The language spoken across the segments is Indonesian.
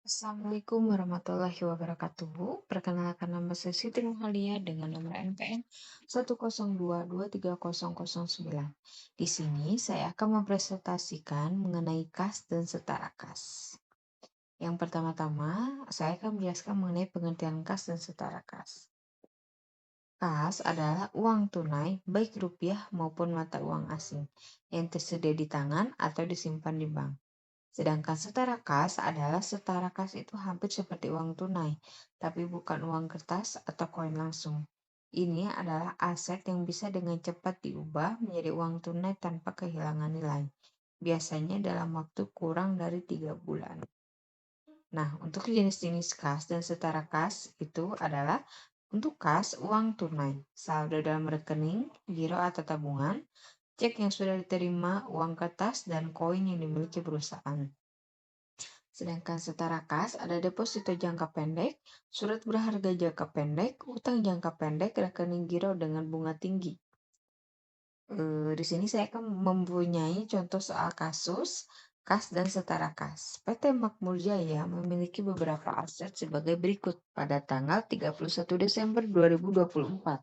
Assalamualaikum warahmatullahi wabarakatuh. Perkenalkan nama saya Siti Nurhalia dengan nomor NPM 102230009. Di sini saya akan mempresentasikan mengenai kas dan setara kas. Yang pertama-tama, saya akan menjelaskan mengenai pengertian kas dan setara kas. Kas adalah uang tunai, baik rupiah maupun mata uang asing, yang tersedia di tangan atau disimpan di bank. Sedangkan setara kas adalah setara kas itu hampir seperti uang tunai, tapi bukan uang kertas atau koin langsung. Ini adalah aset yang bisa dengan cepat diubah menjadi uang tunai tanpa kehilangan nilai. Biasanya dalam waktu kurang dari 3 bulan. Nah, untuk jenis-jenis kas dan setara kas itu adalah untuk kas uang tunai, saldo dalam rekening, giro atau tabungan, cek yang sudah diterima, uang kertas, dan koin yang dimiliki perusahaan. Sedangkan setara kas ada deposito jangka pendek, surat berharga jangka pendek, utang jangka pendek, rekening giro dengan bunga tinggi. Di sini saya akan mempunyai contoh soal kasus kas dan setara kas. PT Makmur Jaya memiliki beberapa aset sebagai berikut pada tanggal 31 Desember 2024.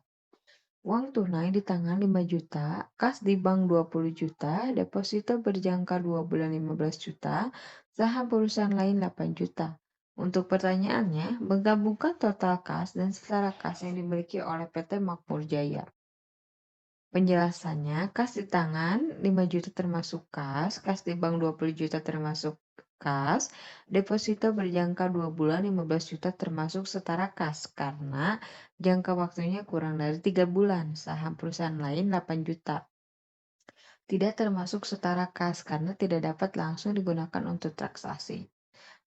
Uang tunai di tangan 5 juta, kas di bank 20 juta, deposito berjangka 2 bulan 15 juta, saham perusahaan lain 8 juta. Untuk pertanyaannya, menggabungkan total kas dan setara kas yang dimiliki oleh PT Makmur Jaya. Penjelasannya, kas di tangan 5 juta termasuk kas di bank 20 juta termasuk kas, deposito berjangka 2 bulan 15 juta termasuk setara kas karena jangka waktunya kurang dari 3 bulan, saham perusahaan lain 8 juta. Tidak termasuk setara kas karena tidak dapat langsung digunakan untuk transaksi.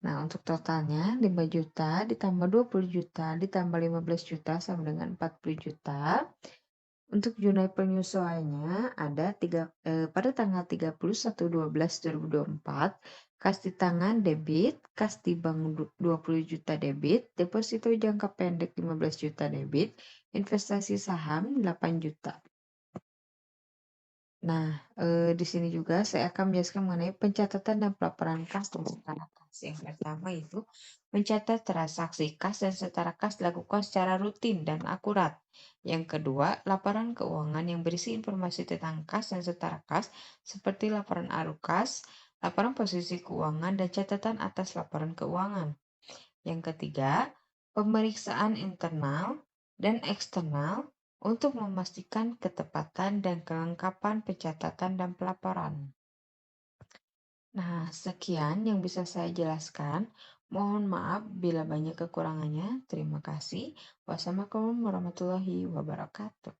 Nah, untuk totalnya 5 juta ditambah 20 juta ditambah 15 juta sama dengan 40 juta. Untuk Junai penyesuaiannya ada pada tanggal 31/12/2024, kas di tangan debit, kas di bank 20 juta debit, deposito jangka pendek 15 juta debit, investasi saham 8 juta. Nah, di sini juga saya akan menjelaskan mengenai pencatatan dan pelaporan kas dan setara kas. Yang pertama itu mencatat transaksi kas dan setara kas dilakukan secara rutin dan akurat. Yang kedua, laporan keuangan yang berisi informasi tentang kas dan setara kas seperti laporan arukas, laporan posisi keuangan, dan catatan atas laporan keuangan. Yang ketiga, pemeriksaan internal dan eksternal untuk memastikan ketepatan dan kelengkapan pencatatan dan pelaporan. Nah, sekian yang bisa saya jelaskan. Mohon maaf bila banyak kekurangannya. Terima kasih. Wassalamualaikum warahmatullahi wabarakatuh.